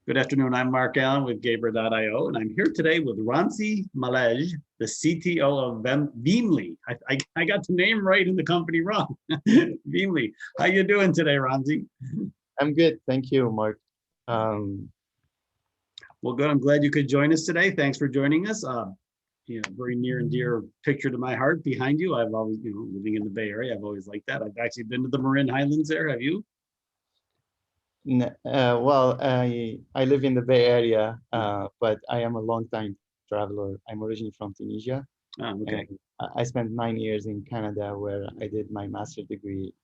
Good afternoon. I'm Mark Allen with Gaber.io, and I'm here today with Ramzi Maalej, the CTO of Veamly. I got the name right and the company wrong. Veamly. How you doing today, Ramzi? I'm good. Thank you, Mark. Well, good. I'm glad you could join us today. Thanks for joining us. Very near and dear picture to my heart behind you. I've always, living in the Bay Area, I've always liked that. I've actually been to the Marin Highlands there. Have you? Well, I live in the Bay Area, but I am a long-time traveler. I'm originally from Tunisia. Okay. And I spent 9 years in Canada where I did my master's degree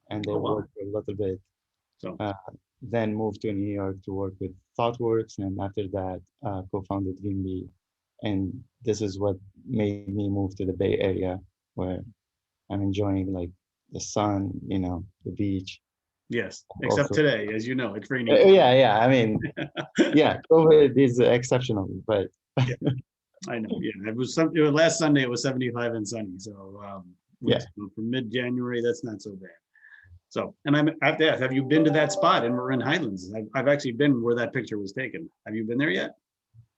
and I worked a little bit. So then moved to New York to work with ThoughtWorks, and after that, co-founded Veamly. And this is what made me move to the Bay Area, where I'm enjoying like the sun, the beach. yes, except Also, today, as you know, it's raining. yeah. I mean, yeah, COVID is exceptional, but yeah, I know. Yeah, it was last Sunday. It was 75 and sunny. So for mid-January, that's not so bad. So, and I have to ask, have you been to that spot in Marin Highlands? I've actually been where that picture was taken. Have you been there yet?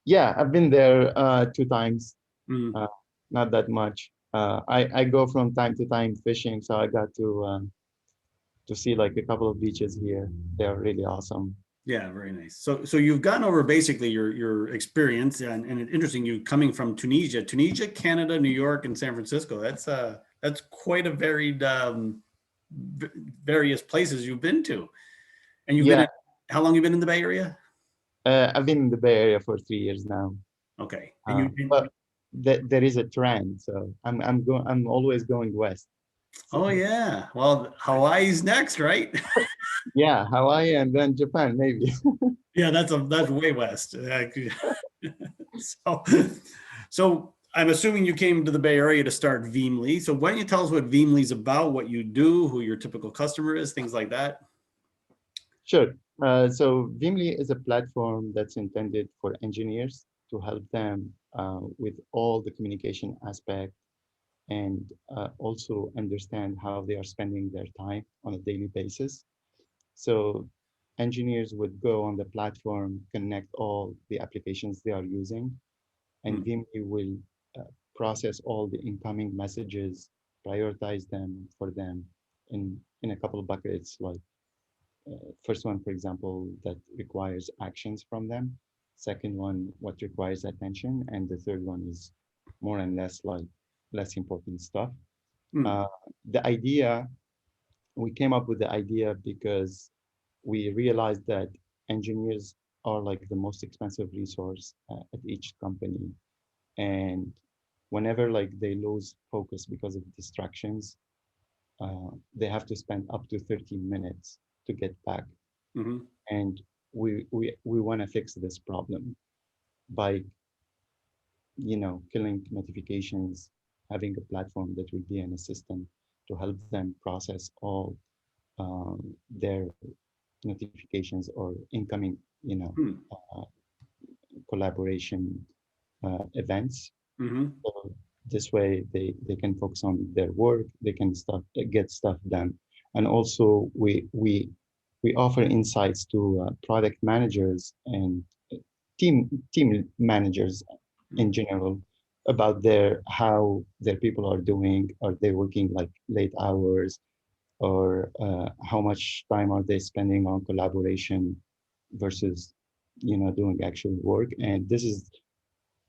Yeah, I've been there 2 times. Mm. Not that much. I go from time to time fishing, so I got to see like a couple of beaches here. They're really awesome. Yeah, very nice. So you've gone over basically your experience, and it's interesting, you coming from Tunisia, Canada, New York, and San Francisco. That's quite a varied various places you've been to. And you've been how long you been in the Bay Area? I've been in the Bay Area for 3 years now. Okay. But there is a trend, so I'm always going west. So. Oh yeah. Well, Hawaii's next, right? Yeah, Hawaii and then Japan, maybe. Yeah, that's way west. So I'm assuming you came to the Bay Area to start Veamly. So why don't you tell us what Veamly's about, what you do, who your typical customer is, things like that? Sure. So Veamly is a platform that's intended for engineers to help them with all the communication aspect and also understand how they are spending their time on a daily basis. So engineers would go on the platform, connect all the applications they are using, and Veamly will process all the incoming messages, prioritize them for them in a couple of buckets, like first one, for example, that requires actions from them. Second one, what requires attention. And the third one is more and less like less important stuff. The idea, we came up with the idea because we realized that engineers are like the most expensive resource at each company. And whenever like they lose focus because of distractions, they have to spend up to 30 minutes to get back. And we want to fix this problem by killing notifications, having a platform that will be an assistant to help them process all their notifications or incoming collaboration events. So this way they can focus on their work, they can get stuff done. And also we offer insights to product managers and team managers in general about how their people are doing. Are they working like late hours, or how much time are they spending on collaboration versus doing actual work? And this is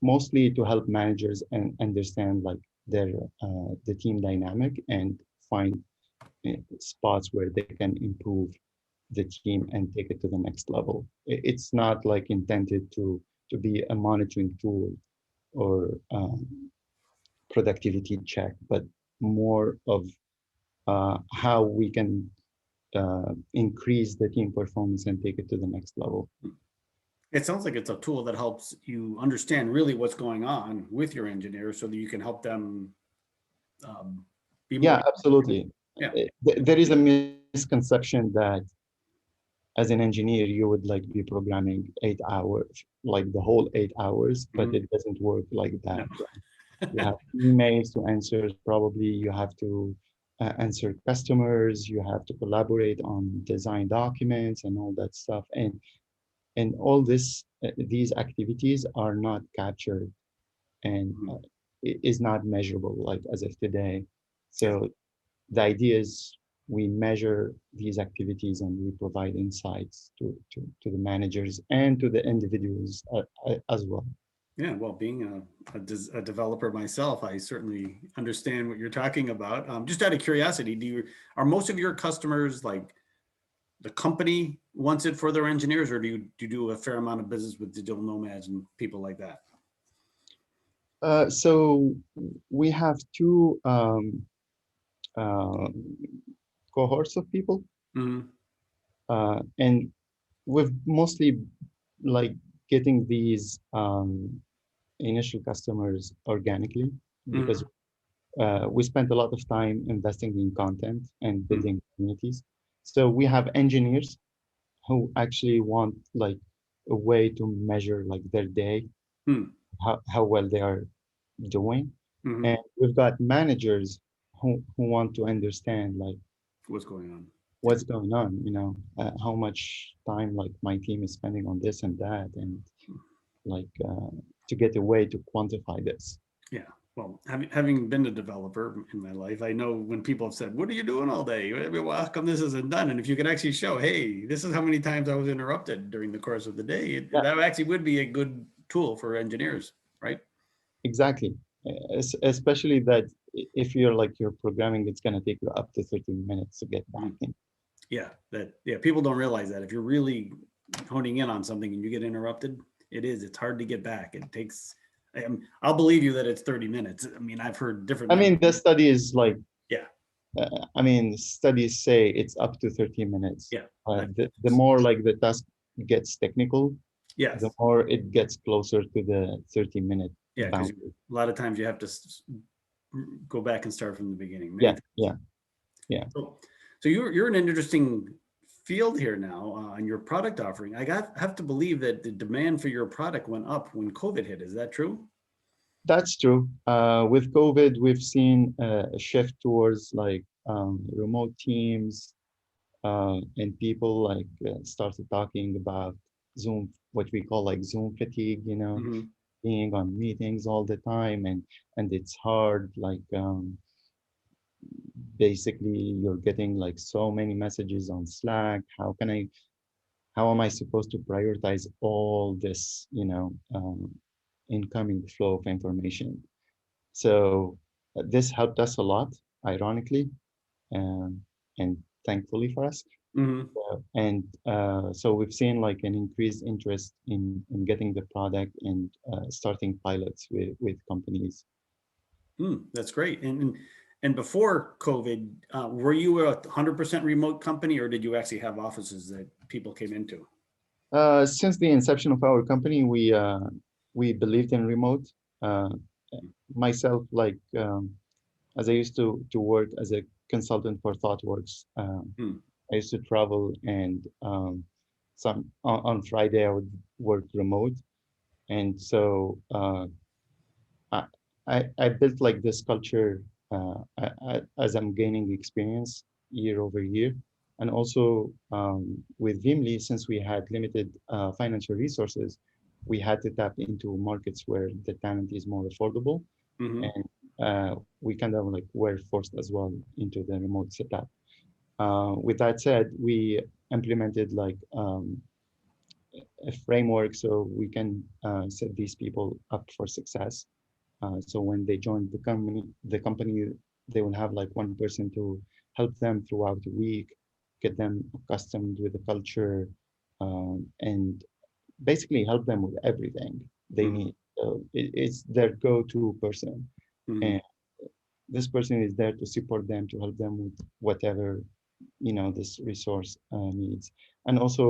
mostly to help managers and understand like the team dynamic and find spots where they can improve the team and take it to the next level. It's not like intended to be a monitoring tool or productivity check, but more of how we can increase the team performance and take it to the next level. It sounds like it's a tool that helps you understand really what's going on with your engineers so that you can help them be more. Yeah, absolutely. Yeah. There is a misconception that as an engineer, you would like be programming 8 hours, like the whole 8 hours, but it doesn't work like that. No. You have emails to answer, probably you have to answer customers, you have to collaborate on design documents and all that stuff. And and all these activities are not captured and is not measurable like as of today. Yeah. So the idea is we measure these activities and we provide insights to the managers and to the individuals as well. Yeah, well, being a developer myself, I certainly understand what you're talking about. Just out of curiosity, are most of your customers like the company wants it for their engineers, or do you do a fair amount of business with digital nomads and people like that? So we have two uh, cohorts of people, Hmm. and we've mostly like getting these initial customers organically because Hmm. we spent a lot of time investing in content and Hmm. building communities. So we have engineers who actually want like a way to measure like their day, Hmm. how well they are doing. Hmm. And we've got managers who want to understand like What's going on? Yeah. what's going on, how much time like my team is spending on this and that, and like to get a way to quantify this. Yeah. Well, having been a developer in my life, I know when people have said, "What are you doing all day? Well, how come this isn't done?" And if you could actually show, "Hey, this is how many times I was interrupted during the course of the day," Yeah, that actually would be a good tool for engineers, right? exactly. Especially that if you're like you're programming, it's gonna take you up to 13 minutes to get back Mhm. in. Yeah, people don't realize that if you're really honing in on something and you get interrupted, it's hard to get back. It takes, I'll believe you that it's 30 minutes. I mean, I've heard different I numbers. mean, the study is like, Yeah, I mean, studies say it's up to 13 minutes. yeah, The more like the task gets technical, the yes, more it gets closer to the 30-minute yeah, because a boundary. lot of times you have to go back and start from the beginning many Yeah, times. yeah, yeah. So you're in an interesting field here now on your product offering. Have to believe that the demand for your product went up when COVID hit. Is that true? That's true. With COVID, we've seen a shift towards like remote teams, and people like started talking about Zoom, what we call like Zoom fatigue, Hmm. being on meetings all the time, and it's hard. Like basically, you're getting like so many messages on Slack. How am I supposed to prioritize all this, incoming flow of information? So this helped us a lot, ironically, um, and thankfully for us. Hmm. And so we've seen like an increased interest in getting the product and starting pilots with companies. That's great. And before COVID, were you 100% remote company, or did you actually have offices that people came into? Since the inception of our company, we believed in remote. Uh, Myself, like as I used to work as a consultant for ThoughtWorks, Hmm. I used to travel, and on Friday I would work remote, and so I, I built like this culture as I'm gaining experience year over year. And also with Veamly, since we had limited financial resources, we had to tap into markets where the talent is more affordable. Hmm. And we kind of like were forced as well into the remote setup. With that said, we implemented like a framework so we can set these people up for success. So when they join the company, they will have like one person to help them throughout the week, get them accustomed with the culture, and basically help them with everything they Hmm. need. So it's their go-to person, Hmm. and this person is there to support them, to help them with whatever this resource needs. And also,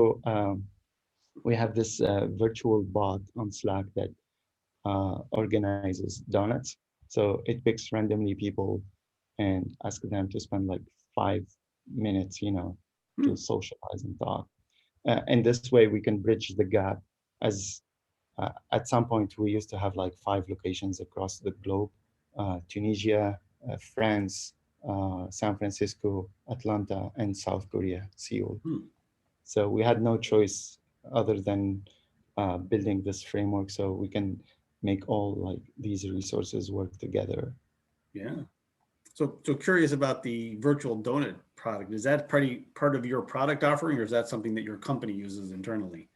we have this virtual bot on Slack that organizes donuts. So it picks randomly people and asks them to spend like 5 minutes, to Hmm. socialize and talk. And this way we can bridge the gap. As at some point we used to have like 5 locations across the globe: Tunisia, France, San Francisco, Atlanta, and South Korea, Seoul. Hmm. So we had no choice other than building this framework so we can make all like these resources work together. Yeah. So curious about the virtual donut product. Is that part of your product offering, or is that something that your company uses internally?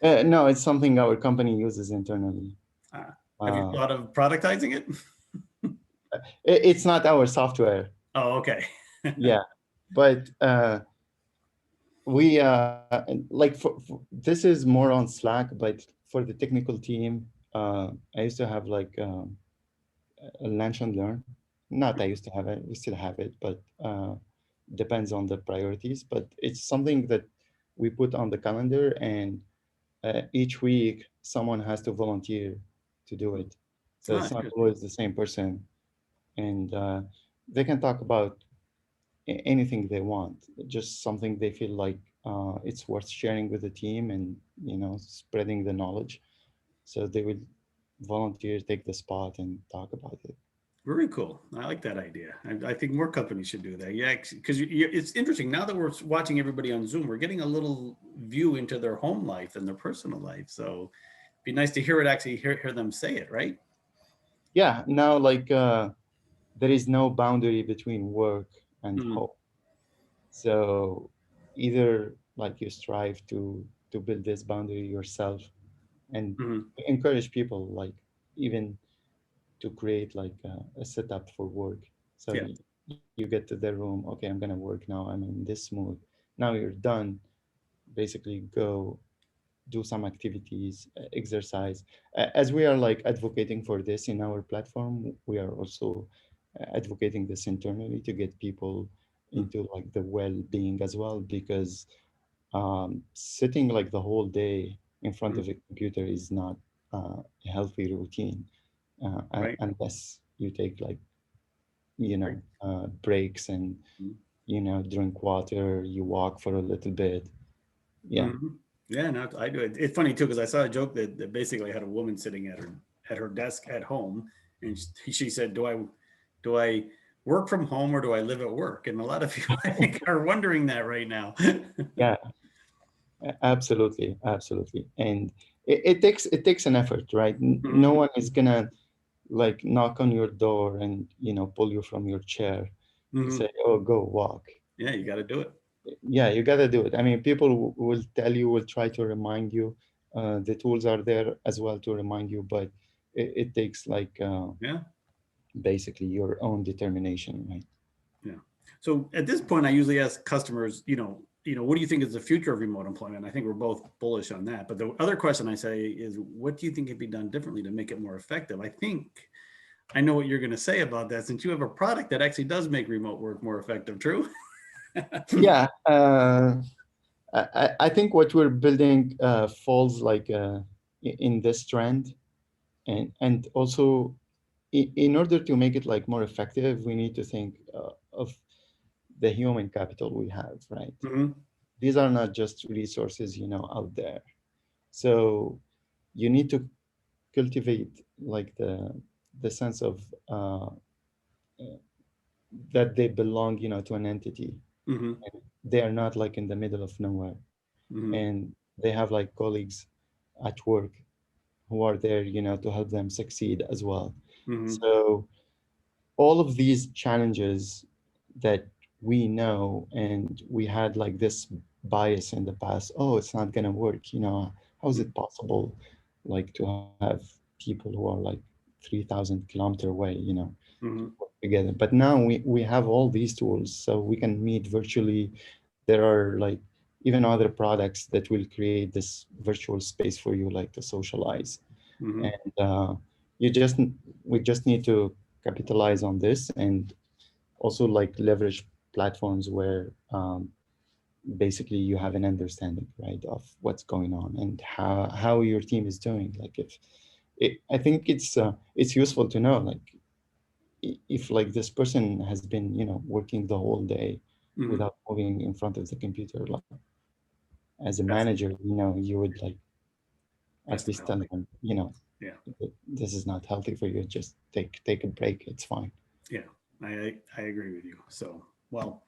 No, it's something our company uses internally. Have you Uh, thought of productizing it? it's not our software, Oh, okay. yeah, but we like this is more on Slack, but for the technical team, I used to have like a lunch and learn. Not I used to have it, we still have it, but depends on the priorities. But it's something that we put on the calendar, and each week someone has to volunteer to do it. So Oh, it's not interesting. always the same person, and they can talk about anything they want, just something they feel like it's worth sharing with the team, and spreading the knowledge. So they will volunteer, take the spot, and talk about it. Very cool. I like that idea. I think more companies should do that. Yeah, because it's interesting now that we're watching everybody on Zoom. We're getting a little view into their home life and their personal life. So it'd be nice to hear it. Actually, hear them say it. Right. Yeah, now like there is no boundary between work and Mm-hmm. home. So either like you strive to build this boundary yourself, and Mm-hmm. encourage people like even to create like a setup for work. So Yeah. you get to their room, okay, I'm gonna work now, I'm in this mood. Now you're done, basically go do some activities, exercise. As we are like advocating for this in our platform, we are also advocating this internally to get people into like the well-being as well, because sitting like the whole day in front Mm-hmm. of a computer is not a healthy routine, Right. unless you take like Right. breaks, and drink water, you walk for a little bit. Yeah. Mm-hmm. Yeah. No, I do it. It's funny too because I saw a joke that basically had a woman sitting at her desk at home, and she said, "Do I work from home or do I live at work?" And a lot of people I think are wondering that right now. Yeah, absolutely, absolutely. And it takes an effort, right? No Mhm. one is gonna like knock on your door and pull you from your chair to say, Mhm. "Oh, go walk." Yeah, you got to do it. Yeah, you gotta do it. I mean, people will tell you, will try to remind you. The tools are there as well to remind you, but it takes like Yeah. basically your own determination, right? Yeah. So at this point, I usually ask customers, what do you think is the future of remote employment? I think we're both bullish on that. But the other question I say is, what do you think could be done differently to make it more effective? I think I know what you're going to say about that, since you have a product that actually does make remote work more effective. True. Yeah, I think what we're building falls like in this trend, and also in order to make it like more effective, we need to think of the human capital we have, right? Hmm. These are not just resources, out there. So you need to cultivate like the sense of uh, that they belong, to an entity. Hmm. They are not like in the middle of nowhere, Hmm. and they have like colleagues at work who are there, to help them succeed as well. Hmm. So all of these challenges that we know, and we had like this bias in the past, oh, it's not going to work, how is it possible like to have people who are like 3,000 kilometers away, Hmm. work together. But now we have all these tools, so we can meet virtually. There are like even other products that will create this virtual space for you, like to socialize. Hmm. And you just we just need to capitalize on this, and also like leverage platforms where basically you have an understanding, right, of what's going on and how your team is doing. Like if I think it's useful to know like if like this person has been working the whole day Hmm. without moving in front of the computer, like as a That's manager, you would like at that's not least tell healthy. them, Yeah. this is not healthy for you, just take a break, it's fine. Yeah. I agree with you. So well.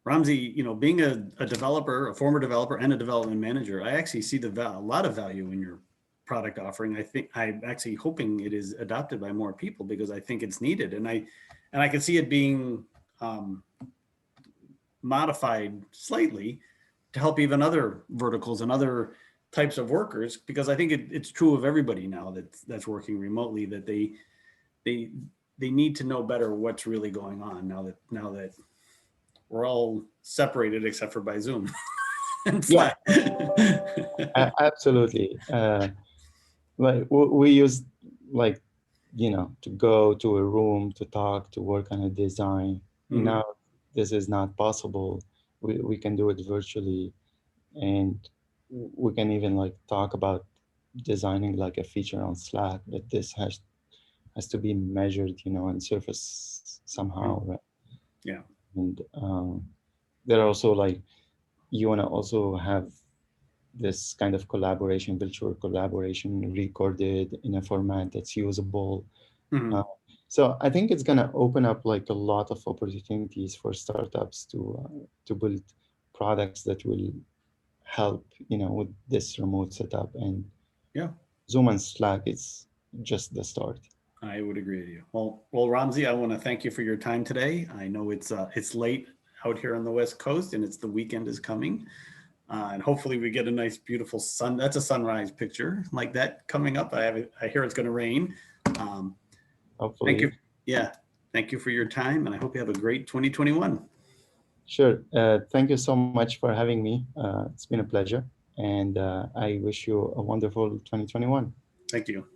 Ramzi, being a developer, a former developer and a development manager, I actually see a lot of value in your product offering. I think I'm actually hoping it is adopted by more people because I think it's needed. And I can see it being modified slightly to help even other verticals and other types of workers, because I think it's true of everybody now that's working remotely, that they need to know better what's really going on now that we're all separated except for by Zoom and Yeah, Slack. absolutely. Like we use like, to go to a room to talk, to work on a design. Mhm. Now, this is not possible. We can do it virtually, and we can even like talk about designing like a feature on Slack, but this has to be measured, and surface somehow, right? Yeah. And there are also like, you want to also have this kind of collaboration, virtual collaboration, recorded in a format that's usable. Mhm. So I think it's going to open up like a lot of opportunities for startups to build products that will help, with this remote setup. And Yeah, Zoom and Slack is just the start. I would agree with you. Well, Ramzi, I want to thank you for your time today. I know it's late out here on the West Coast, and the weekend is coming, and hopefully we get a nice, beautiful sun. That's a sunrise picture like that coming up. I hear it's going to rain. Um, Thank you. Hopefully. Yeah, thank you for your time, and I hope you have a great 2021. Sure. Thank you so much for having me. It's been a pleasure. And I wish you a wonderful 2021. Thank you.